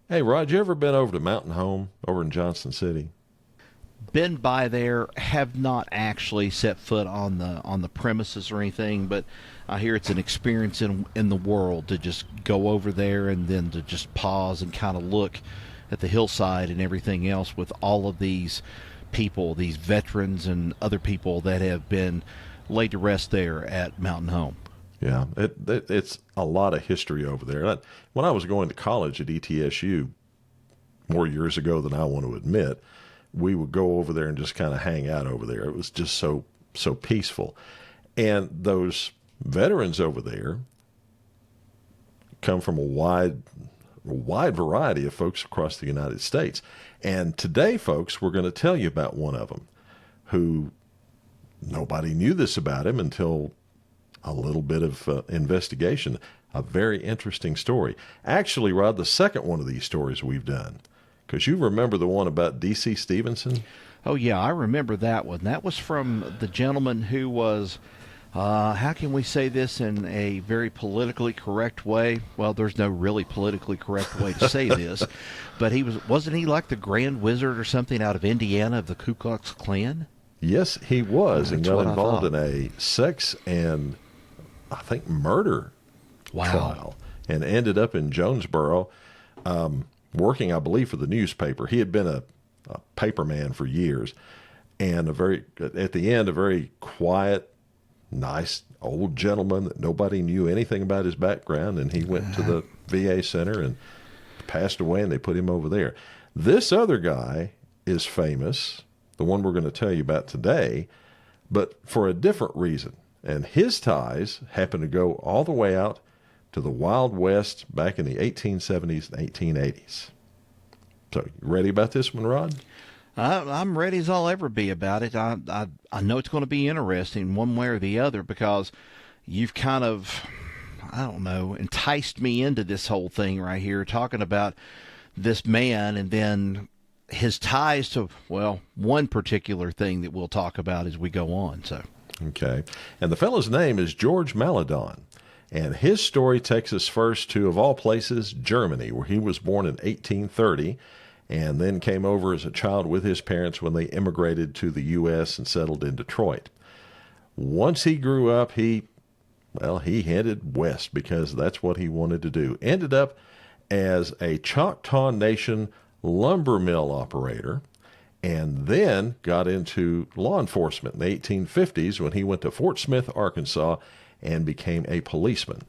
Hey, Rod, you ever been over to Mountain Home over in Johnson City? Been by there, have not actually set foot on the premises or anything, but I hear it's an experience in the world to just go over there and then to just pause and kind of look at the hillside and everything else with all of these people, these veterans and other people that have been laid to rest there at Mountain Home. Yeah, it's a lot of history over there. When I was going to college at ETSU more years ago than I want to admit, we would go over there and just kind of hang out over there. It was just so peaceful. And those veterans over there come from a wide variety of folks across the United States. And today, folks, we're going to tell you about one of them who nobody knew this about him until a little bit of investigation. A very interesting story. Actually, Rod, the second one of these stories we've done, because you remember the one about D.C. Stevenson? Oh yeah, I remember that one. That was from the gentleman who was, how can we say this in a very politically correct way? Well, there's no really politically correct way to say this, but wasn't he like the Grand Wizard or something out of Indiana of the Ku Klux Klan? Yes, he was, and That's got what I involved thought. in a sex and, I think, murder Wow. trial, and ended up in Jonesboro, working, I believe, for the newspaper. He had been a paper man for years, and at the end, a very quiet, nice old gentleman that nobody knew anything about his background, and he went to the VA center and passed away, and they put him over there. This other guy is famous, the one we're going to tell you about today, but for a different reason. And his ties happen to go all the way out to the Wild West back in the 1870s and 1880s. So, you ready about this one, Rod? I'm ready as I'll ever be about it. I know it's going to be interesting one way or the other because you've kind of, I don't know, enticed me into this whole thing right here, talking about this man and then his ties to, well, one particular thing that we'll talk about as we go on. So, Okay. And the fellow's name is George Maledon. And his story takes us first to, of all places, Germany, where he was born in 1830 and then came over as a child with his parents when they immigrated to the U.S. and settled in Detroit. Once he grew up, he headed west because that's what he wanted to do. Ended up as a Choctaw Nation lumber mill operator, and then got into law enforcement in the 1850s when he went to Fort Smith, Arkansas, and became a policeman.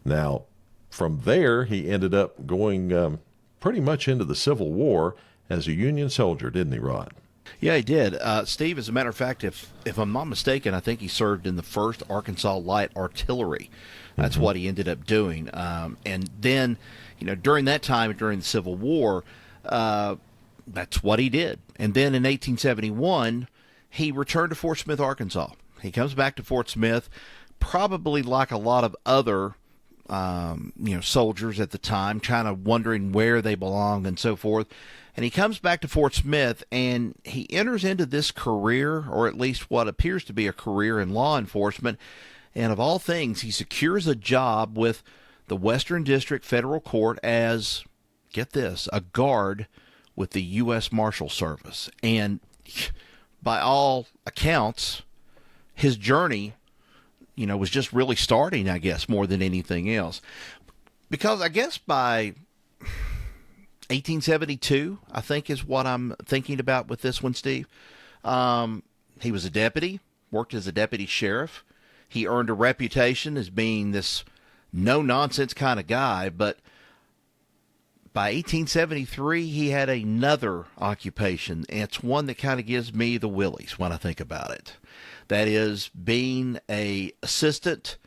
Now, from there, he ended up going pretty much into the Civil War as a Union soldier, didn't he, Rod? yeah, he did. Steve, as a matter of fact, if I'm not mistaken, I think he served in the 1st Arkansas Light Artillery. That's what he ended up doing. And then, during that time, during the Civil War, that's what he did. And then in 1871, he returned to Fort Smith, Arkansas. He comes back to Fort Smith, probably like a lot of other soldiers at the time, kind of wondering where they belong and so forth. And he comes back to Fort Smith and he enters into this career, or at least what appears to be a career in law enforcement. And of all things, he secures a job with the Western District Federal Court as, get this, a guard with the U.S. Marshal Service. And by all accounts, his journey, was just really starting, I guess, more than anything else. Because I guess by 1872, I think is what I'm thinking about with this one, Steve. He was a deputy, worked as a deputy sheriff. He earned a reputation as being this no-nonsense kind of guy, but by 1873, he had another occupation, and it's one that kind of gives me the willies when I think about it. That is being a assistant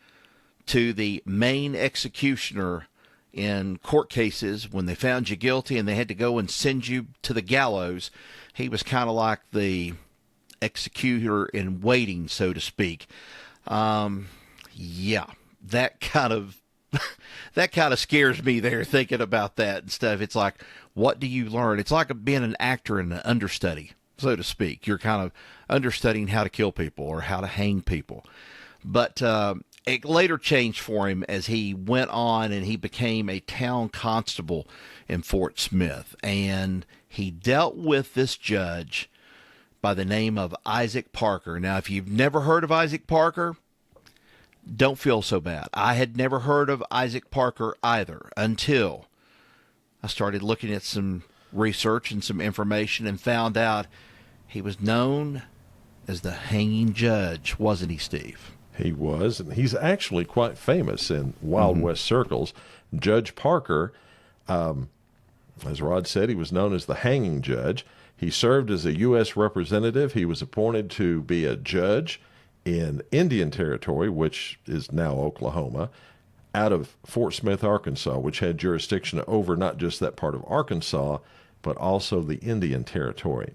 to the main executioner in court cases when they found you guilty and they had to go and send you to the gallows. He was kind of like the executor in waiting, so to speak. Yeah, that kind of that kind of scares me there thinking about that and stuff. It's like, what do you learn? It's like being an actor and an understudy, so to speak. You're kind of understudying how to kill people or how to hang people. But It later changed for him as he went on and he became a town constable in Fort Smith. And he dealt with this judge by the name of Isaac Parker. Now, if you've never heard of Isaac Parker, don't feel so bad. I had never heard of Isaac Parker either until I started looking at some research and some information and found out he was known as the hanging judge, wasn't he, Steve? He was, and he's actually quite famous in Wild West circles. Judge Parker, as Rod said, he was known as the hanging judge. He served as a U.S. representative. He was appointed to be a judge in Indian Territory, which is now Oklahoma, out of Fort Smith, Arkansas, which had jurisdiction over not just that part of Arkansas, but also the Indian Territory.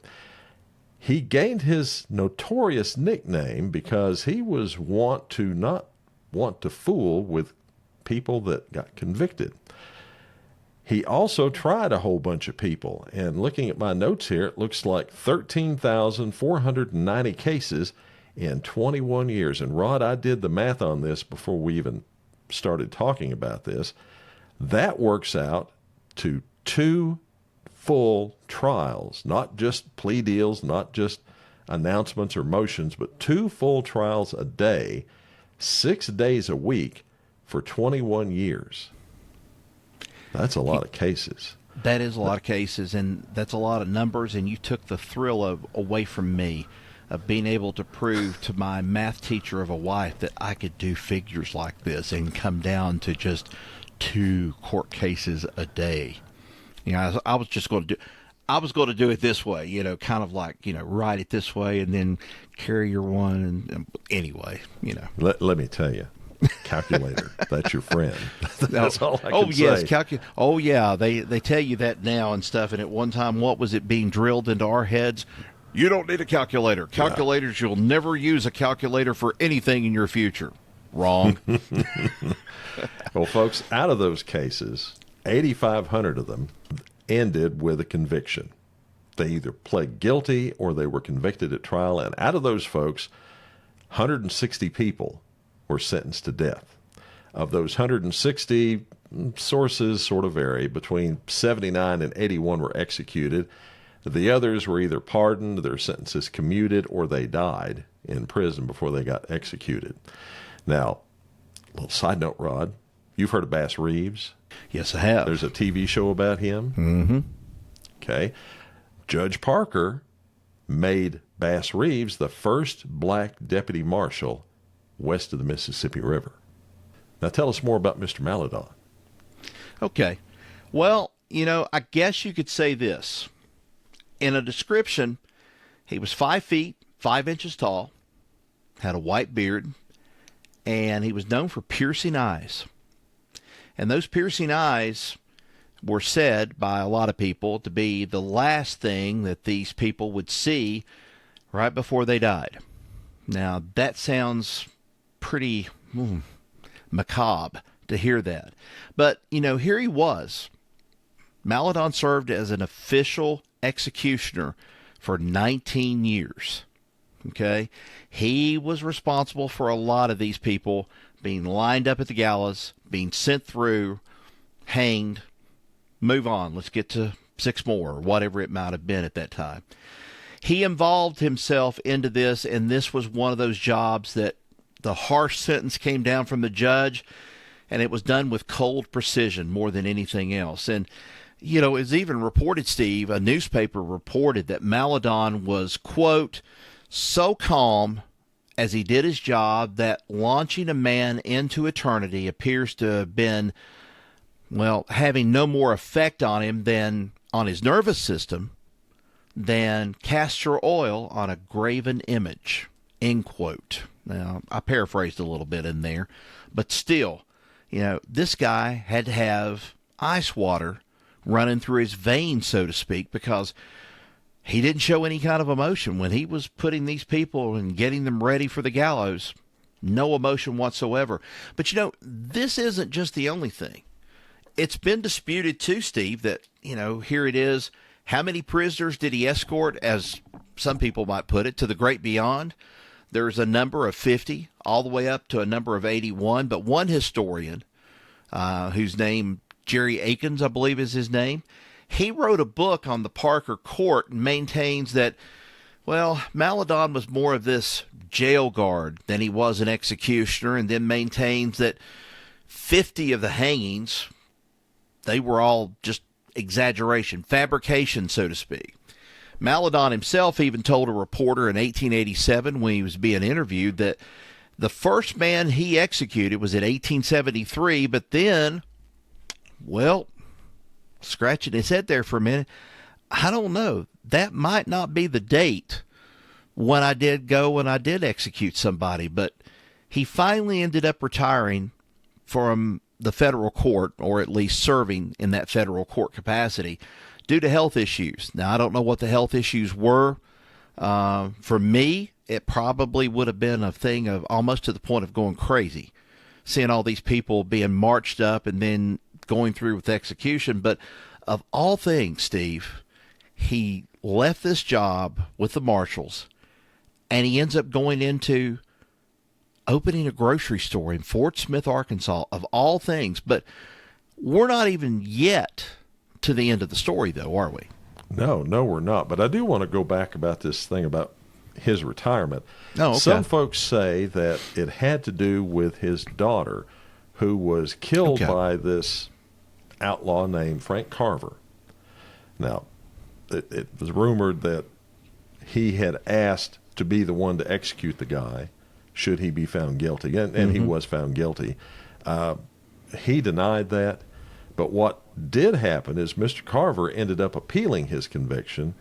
He gained his notorious nickname because he was not want to fool with people that got convicted. He also tried a whole bunch of people, and looking at my notes here, it looks like 13,490 cases in 21 years. And Rod, I did the math on this before we even started talking about this. That works out to 2 full trials, not just plea deals, not just announcements or motions, but 2 full trials a day, 6 days a week for 21 years. That's a lot of cases. That is a lot of cases, and that's a lot of numbers, and you took the thrill away from me of being able to prove to my math teacher of a wife that I could do figures like this and come down to just 2 court cases a day. You know, I was going to do it this way, you know, kind of like, you know, write it this way and then carry your one. And anyway, you know. Let me tell you, calculator, that's your friend. That's all I can say. Yes, oh, yeah, they tell you that now and stuff. And at one time, what was it being drilled into our heads? You don't need a calculator. Calculators, You'll never use a calculator for anything in your future. Wrong. Well, folks, out of those cases, 8,500 of them ended with a conviction. They either pled guilty or they were convicted at trial. And out of those folks, 160 people were sentenced to death. Of those 160, sources sort of vary. Between 79 and 81 were executed. The others were either pardoned, their sentences commuted, or they died in prison before they got executed. Now, a little side note, Rod, you've heard of Bass Reeves? Yes, I have. There's a TV show about him. Mm-hmm. Okay. Judge Parker made Bass Reeves the first black deputy marshal west of the Mississippi River. Now tell us more about Mr. Maledon. Okay. Well, you know, I guess you could say this. In a description, he was 5 feet, 5 inches tall, had a white beard, and he was known for piercing eyes. And those piercing eyes were said by a lot of people to be the last thing that these people would see right before they died. Now, that sounds pretty macabre to hear that. But, you know, here he was. Maledon served as an official executioner for 19 years. Okay? He was responsible for a lot of these people being lined up at the gallows, being sent through, hanged, move on. Let's get to 6 more, or whatever it might have been at that time. He involved himself into this, and this was one of those jobs that the harsh sentence came down from the judge, and it was done with cold precision more than anything else. And, you know, it's even reported, Steve, a newspaper reported that Maledon was, quote, so calm as he did his job that launching a man into eternity appears to have been, well, having no more effect on him than on his nervous system than castor oil on a graven image, end quote. Now, I paraphrased a little bit in there, but still, you know, this guy had to have ice water running through his veins, so to speak, because he didn't show any kind of emotion when he was putting these people and getting them ready for the gallows. No emotion whatsoever. But, you know, this isn't just the only thing. It's been disputed, too, Steve, that, you know, here it is. How many prisoners did he escort, as some people might put it, to the great beyond? There's a number of 50 all the way up to a number of 81. But one historian, whose name, Jerry Akins, I believe is his name, he wrote a book on the Parker court and maintains that, well, Maledon was more of this jail guard than he was an executioner, and then maintains that 50 of the hangings, they were all just exaggeration, fabrication, so to speak. Maledon himself even told a reporter in 1887 when he was being interviewed that the first man he executed was in 1873, but then, well, scratching his head there for a minute, I don't know. That might not be the date when I did execute somebody, but he finally ended up retiring from the federal court, or at least serving in that federal court capacity, due to health issues. Now, I don't know what the health issues were. For me, it probably would have been a thing of almost to the point of going crazy, seeing all these people being marched up and then going through with execution. But of all things, Steve, he left this job with the marshals, and he ends up going into opening a grocery store in Fort Smith, Arkansas, of all things. But we're not even yet to the end of the story, though, are we? No, we're not. But I do want to go back about this thing about his retirement. Oh, okay. Some folks say that it had to do with his daughter, who was killed by this outlaw named Frank Carver. Now, it was rumored that he had asked to be the one to execute the guy should he be found guilty, and he was found guilty. He denied that, but what did happen is Mr. Carver ended up appealing his conviction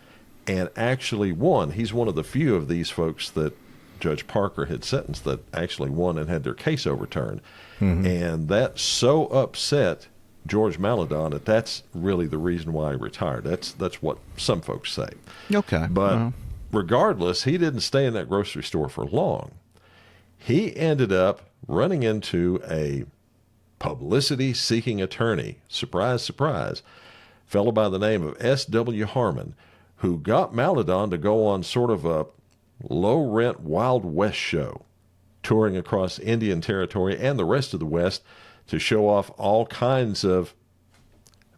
and actually won. He's one of the few of these folks that Judge Parker had sentenced that actually won and had their case overturned. And that so upset George Maledon that that's really the reason why he retired. That's what some folks say. Okay. But regardless, he didn't stay in that grocery store for long. He ended up running into a publicity-seeking attorney, surprise, surprise, fellow by the name of S.W. Harmon, who got Maledon to go on sort of a low-rent Wild West show, touring across Indian Territory and the rest of the West to show off all kinds of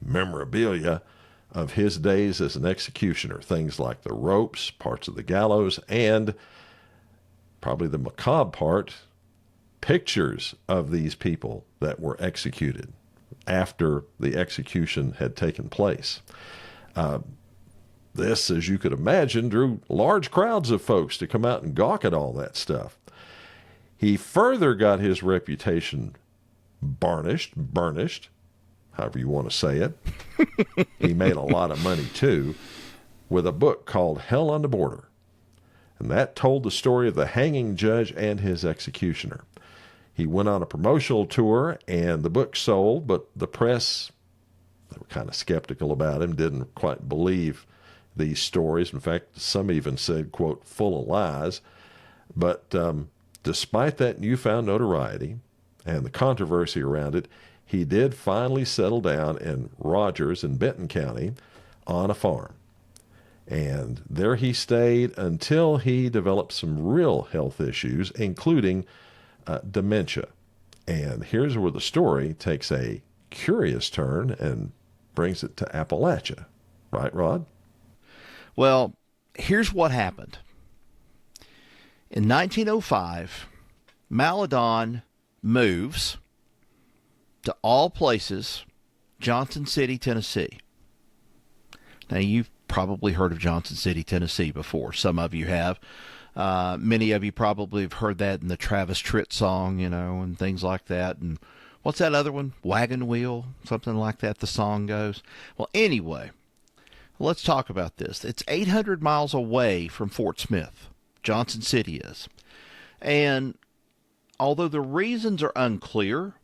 memorabilia of his days as an executioner, things like the ropes, parts of the gallows, and probably the macabre part, pictures of these people that were executed after the execution had taken place. This, as you could imagine, drew large crowds of folks to come out and gawk at all that stuff. He further got his reputation burnished, however you want to say it. He made a lot of money, too, with a book called Hell on the Border. And that told the story of the hanging judge and his executioner. He went on a promotional tour, and the book sold, but the press, they were kind of skeptical about him, didn't quite believe these stories. In fact, some even said, quote, full of lies. But despite that newfound notoriety and the controversy around it, he did finally settle down in Rogers in Benton County on a farm. And there he stayed until he developed some real health issues, including dementia. And here's where the story takes a curious turn and brings it to Appalachia. Right, Rod? Well, here's what happened. In 1905, Maledon moves to all places, Johnson City, Tennessee. Now, you've probably heard of Johnson City, Tennessee before. Some of you have. Many of you probably have heard that in the Travis Tritt song, and things like that. And what's that other one? Wagon Wheel, something like that, the song goes. Well, anyway, let's talk about this. It's 800 miles away from Fort Smith. Johnson City is. And although the reasons are unclear,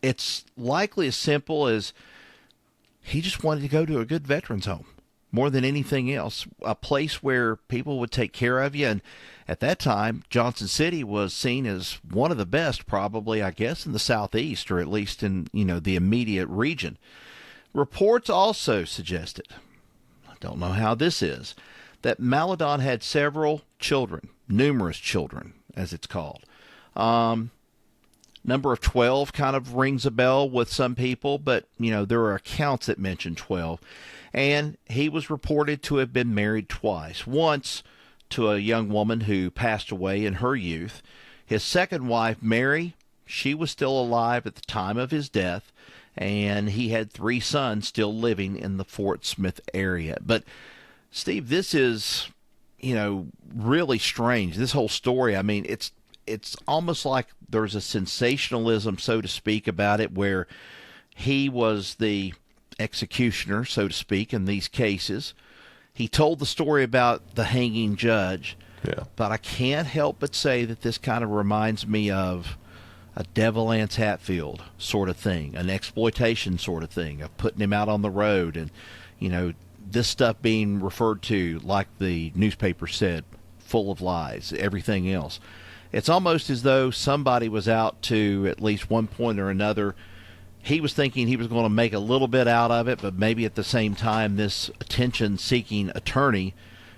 it's likely as simple as he just wanted to go to a good veterans home more than anything else, a place where people would take care of you. And at that time, Johnson City was seen as one of the best, probably, I guess, in the Southeast, or at least in, the immediate region. Reports also suggested, I don't know how this is, that Maledon had several children, numerous children, as it's called. Number of 12 kind of rings a bell with some people, but, there are accounts that mention 12. And he was reported to have been married twice. Once to a young woman who passed away in her youth. His second wife, Mary, she was still alive at the time of his death, and he had 3 sons still living in the Fort Smith area. But, Steve, this is, really strange. This whole story, I mean, it's almost like there's a sensationalism, so to speak, about it, where he was the executioner, so to speak, in these cases. He told the story about the hanging judge, but I can't help but say that this kind of reminds me of a Devil Anse Hatfield sort of thing, an exploitation sort of thing, of putting him out on the road, and, this stuff being referred to, like the newspaper said, full of lies, everything else. It's almost as though somebody was out to, at least one point or another, he was thinking he was going to make a little bit out of it, but maybe at the same time this attention-seeking attorney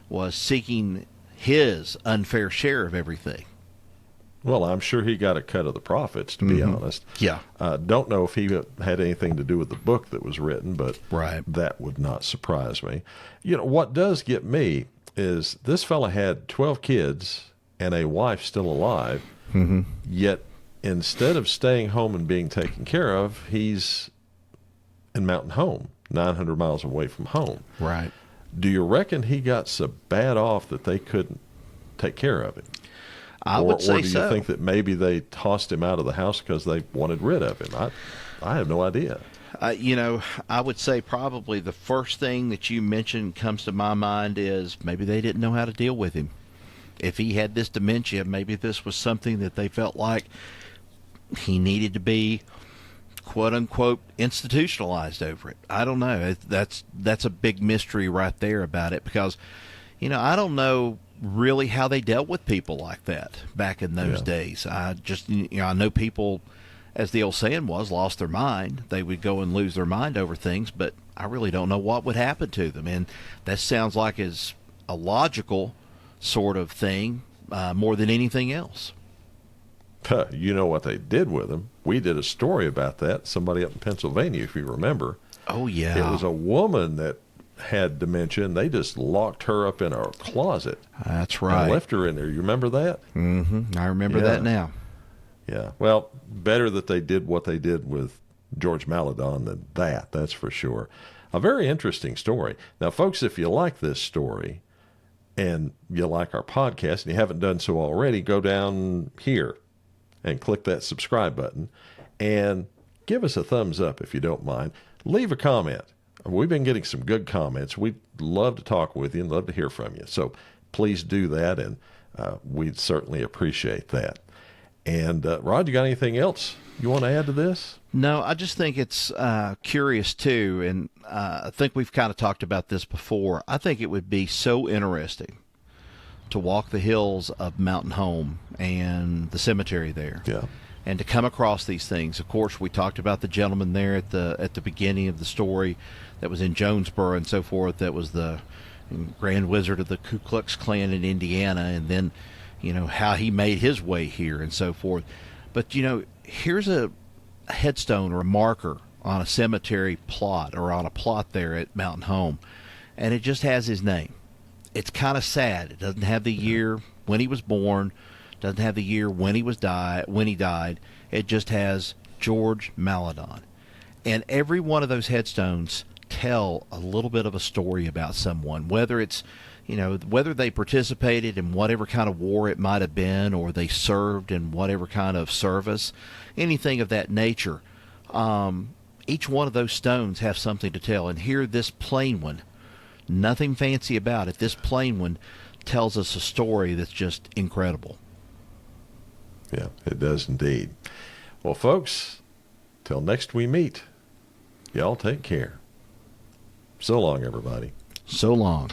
was seeking his unfair share of everything. Well, I'm sure he got a cut of the profits, to be honest. Yeah. Don't know if he had anything to do with the book that was written, but that would not surprise me. What does get me is this fella had 12 kids and a wife still alive, yet instead of staying home and being taken care of, he's in Mountain Home, 900 miles away from home. Right. Do you reckon he got so bad off that they couldn't take care of him? I would say so. Or do you think that maybe they tossed him out of the house because they wanted rid of him? I have no idea. I would say probably the first thing that you mentioned comes to my mind is maybe they didn't know how to deal with him. If he had this dementia, maybe this was something that they felt like he needed to be, quote unquote, institutionalized over it. I don't know. That's a big mystery right there about it, because, I don't know really how they dealt with people like that back in those days. I just, I know people, as the old saying was, lost their mind. They would go and lose their mind over things, but I really don't know what would happen to them. And that sounds like is a logical sort of thing, more than anything else. You know what they did with him? We did a story about that. Somebody up in Pennsylvania, if you remember. Oh, yeah. It was a woman that had dementia, and they just locked her up in a closet. That's right. And left her in there. You remember that? I remember that now. Yeah. Well, better that they did what they did with George Maledon than that. That's for sure. A very interesting story. Now, folks, if you like this story and you like our podcast and you haven't done so already, go down here and click that subscribe button and give us a thumbs up if you don't mind. Leave a comment. We've been getting some good comments. We'd love to talk with you and love to hear from you. So please do that, and we'd certainly appreciate that. And Rod, you got anything else you want to add to this? No, I just think it's curious too, and I think we've kind of talked about this before. I think it would be so interesting to walk the hills of Mountain Home and the cemetery there. Yeah. And to come across these things. Of course, we talked about the gentleman there at the beginning of the story that was in Jonesboro and so forth, that was the Grand Wizard of the Ku Klux Klan in Indiana, and then, how he made his way here and so forth. But, here's a headstone or a marker on a cemetery plot, or on a plot there at Mountain Home, and it just has his name. It's kind of sad. It doesn't have the year when he was born, doesn't have the year when he died. It just has George Maledon. And every one of those headstones tell a little bit of a story about someone, whether it's, whether they participated in whatever kind of war it might have been, or they served in whatever kind of service, anything of that nature. Each one of those stones have something to tell. And here, this plain one, nothing fancy about it, this plain one tells us a story that's just incredible. Yeah, it does indeed. Well, folks, till next we meet, y'all take care. So long, everybody. So long.